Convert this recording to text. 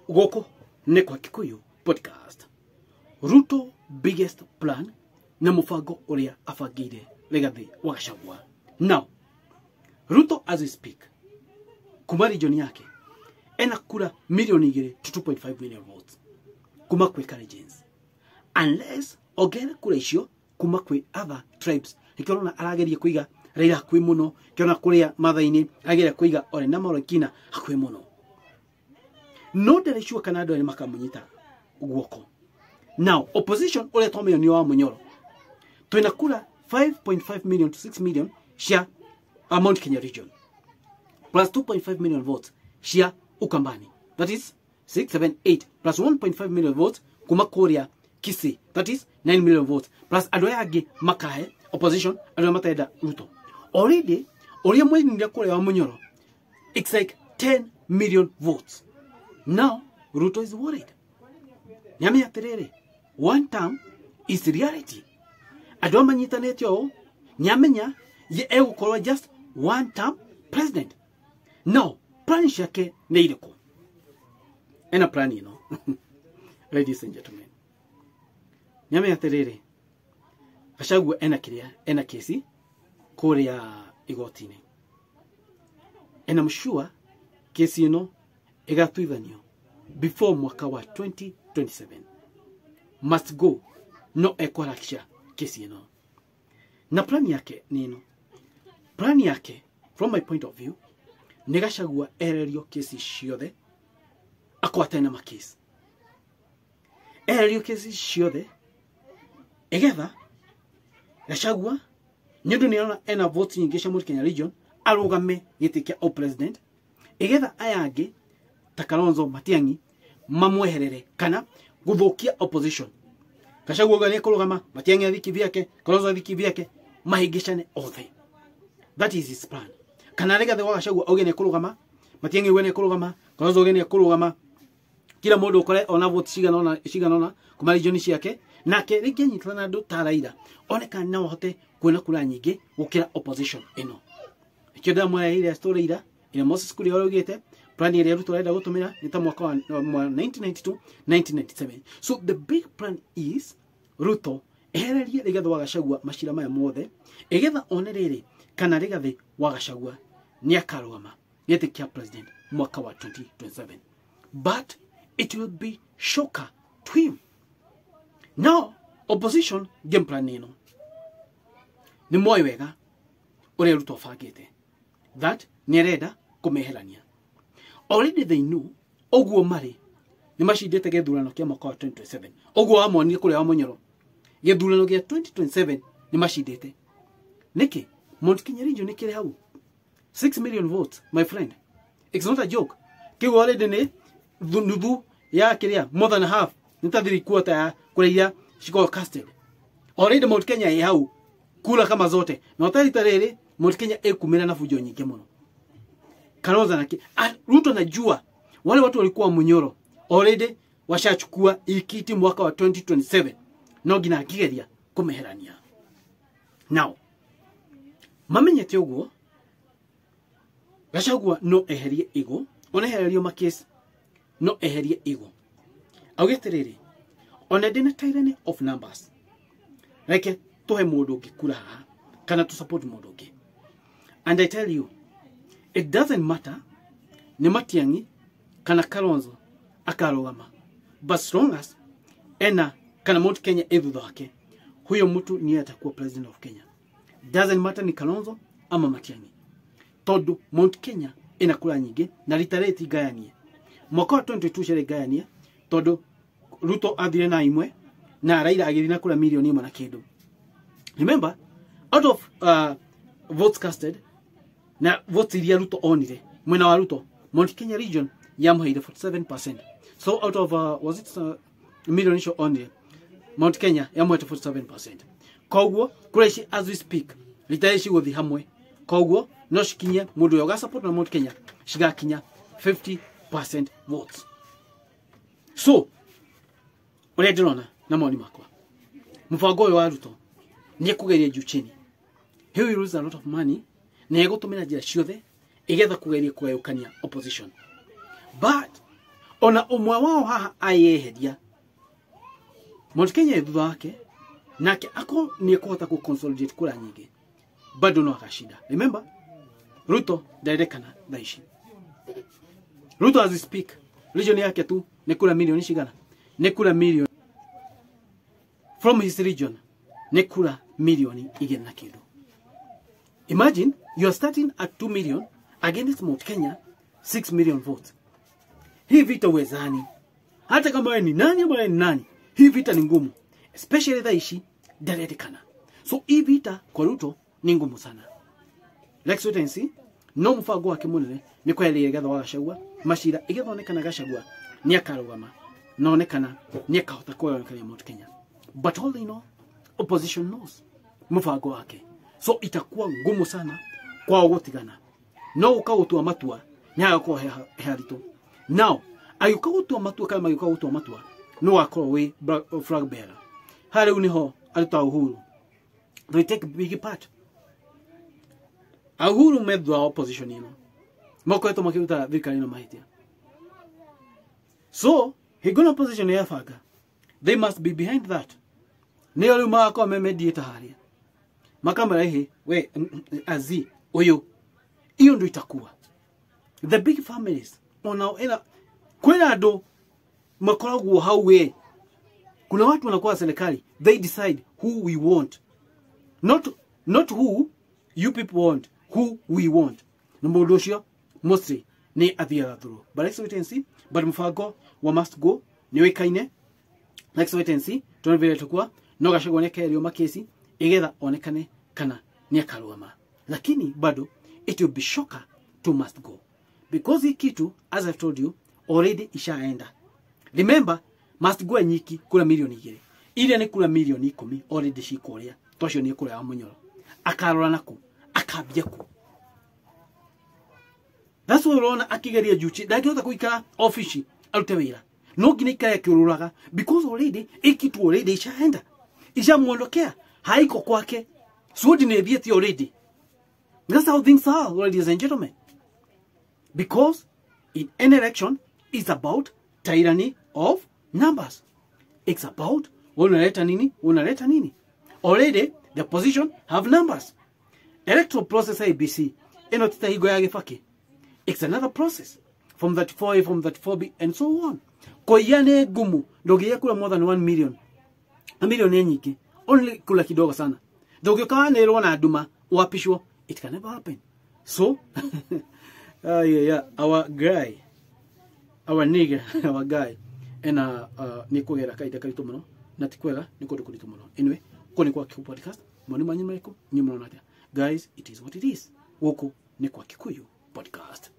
Goko ne kwa Kikuyu podcast. Ruto biggest plan na mufango uria afagire Rigathi wa Gachagua. Now, Ruto as we speak, kuma region yake ena kura milioni igere to 2.5 million votes. Kuma kwe Kalenjins. Unless ogere kura icio kuma kwe other tribes. Ikiona arageria kuiga Raila hakwi muno, kiona kuria mathaini ageria kuiga ore na Moronkina hakwi muno. No nderecua kana andu ni makamunyita guoko. Now, opposition ule tome ni wa Munyoro. Twina kura 5.5 million to 6 million cia Mount Kenya region. Plus 2.5 million votes cia Ukambani. That is 6, 7, 8. Plus 1.5 million votes kuma Korea Kisii. That is 9 million votes. Plus adoya agi makahe opposition adoya matenda Ruto. Already, oria mwini ndia kura wa Munyoro. It's like 10 million votes. Now, Ruto is worried. Nyame aterere. One term is reality. Adwa manyita netyo nyamenya ye egukorwa just one term president. Now, plan yake ne ireko. Ena plan ino. Ladies and gentlemen. Nyame aterere. Gachagua ena kesi kuria igotini. And I'm sure kesi ino igatuithanio before mwaka wa 2027. Must go no ekorakisha kesi ino. Na plan yake nino. Plan yake from my point of view ni Gachagua ererio kesi ciothe akwate na makesi. Ererio kesi ciothe egetha Gachagua nyedo ni ena votes nyingi cia Mount Kenya region arugame gitikia o president egetha ayage Kalonzo Matiang'i mamweherere kana guthukia opposition. Gachagua gani kurugama Matiang'i athiki vyake Kalonzo athiki vyake mahigishane othe. That is his plan. Kana Rigathi wa Gachagua ogene kurugama Matiang'i wene kurugama Kalonzo ogene kurugama kila mundu ukore ona vote ciganona kuma region ciake nake rigi nyitana ndu ta Raila oneka na hote kuona kura nyingi gukira opposition ino. Ikida mwa ile story ira ina Moses kuri orogete plan ya Ruto enda gutumira ni ta mwaka wa 1992 1997. So the big plan is Ruto ehererie Rigathi wa Gachagua mashira maya mothe egetha onerere kana Rigathi wa Gachagua ni akarugama yetikia president mwaka wa 2027. But it will be shocker to him. Now opposition game plan nino ni moyo wega ule Ruto fagete that ni reda kumeherania. Already they know oguo mari ni mashindete gethurano kia mwaka wa 2027. Oguo amoni kule wa Munyoro gethurano kia 2027 ni mashindete. Niki Mount Kenya region ni kile hau 6 million votes, my friend. It's not a joke. Kiwa already ni nuthu ya kiria more than half nita 3/4 ya kuria shiko casted. Already Mount Kenya ya hau kula kama zote. Na utalitarere Mount Kenya ekumira na fujo nyingi muno. Kalonzo naki Ruto najua wale watu walikuwa Munyoro already washachukua ikiti mwaka wa 2027 no gina kigeria kumeherania. Now mamenyete uguo Gachagua no eherie igo ona eherio makesi no eherie igo augeterere ona dina tyranny of numbers like tohe mundu ngikura haha kana to support mundu ngi. And I tell you it doesn't matter ni Matiang'i kana Kalonzo akarugama, but as long as ena kana Mount Kenya edhudha wake huyo mtu ni atakuwa president of Kenya. Doesn't matter ni Kalonzo ama Matiang'i. Todo Mount Kenya ina kura nyingi na ritareti gayanie. Mwaka wa 22 shere gayanie todo Ruto athire na imwe na Raila agithina kura milioni 1 na kindu. Remember out of votes casted na votes iria Ruto onire mwena wa Ruto Mount Kenya region yamuheire 47%. So out of was it million issue only Mount Kenya yamuheire 47%. Koguo kureshi as we speak litaishi guthi hamwe. Koguo no shikinya mundu yoga support na Mount Kenya shigakinya 50% votes. So ule ndona na maoni makwa mfango wa Ruto ni kugeria juu chini. He will lose a lot of money na egutumira njira ciothe igetha kugeria kugayukania opposition. But ona umwe wao haha ayeheria Mount Kenya thutha wake nake ako ni kuhota ku consolidate kura nyingi bado no akashida. Remember Ruto direcana daishi Ruto as we speak region yake tu ni kura milioni shigana ni kura milioni from his region ni kura milioni igeni na kido. Imagine you are starting at 2 million against Mount Kenya 6 million votes. Hii vita uwezani. Hata kama wewe ni nani ama ni nani, hii vita ni ngumu. Especially daishi direcana. So hii vita kwa Ruto ni ngumu sana. Like so tensi no mufago wake munene ni kwa ile gatha wa Gachagua mashira igethonekana Gachagua ni akarugama naonekana ni akahota kuonekana Mount Kenya. But all they know, opposition knows mufago wake. So itakuwa ngumu sana kwa gutigana. No ukautua matua nyaga kwa harito. Now ayukautua matua kama ayukautua matua no akoro we flag bearer. Hale uniho alita Uhuru. They take a big part. Uhuru medwa opposition ino. Moko eto makiruta thirikari no mahitia. So he gonna opposition ya faga. They must be behind that. Neo luma kwa mediator haria. Makamba ehe we azi oyo. Iyo ndo itakuwa. The big families ona ena kwena ndo makoragu how we. Kuna watu wanakuwa serikali, they decide who we want. Not who you people want, who we want. Number mostly ni athia through. But let's wait and see. But mufago wa must go ni wekaine. Let's wait and see. Tuone vile itakuwa. No Gachagua neka elio makesi igetha onekane kana ni akaruama. Lakini bado it will be shocker to must go. Because hii kitu, as I've told you, already ishaenda. Remember, must go nyiki kula milioni 2. Ile ni kula milioni 10 already shikoria. Tosho ni kula ya munyoro. Akarora naku, akabia ku. That's why unaona akigeria juchi, ndangihota kuikara office arute wira. No ginika ya kiururaga because already ikitu already ishaenda. Ishamuondokea, haiko kwake. So dinethieti already. That's how things are, ladies and gentlemen. Because in an election, it's about tyranny of numbers. It's about unaleta nini. Already, the opposition have numbers. Electoral process ABC. It's another process. From that 4A, from that 4B, and so on. Koyane gumu. Dogia kula more than 1 million. A million yenyiki. Only kula kidogo sana. Dogia kawa nero na aduma. Uapishwa. It can never happen. So, our guy, our nigger, our guy, and nikogera kaita kalito mono, natikwega nikodo kulito mono. Anyway, koni kwa Kikuyu podcast, moni manyi meko, nyumo natia. Guys, it is what it is. Woko ni kwa Kikuyu podcast.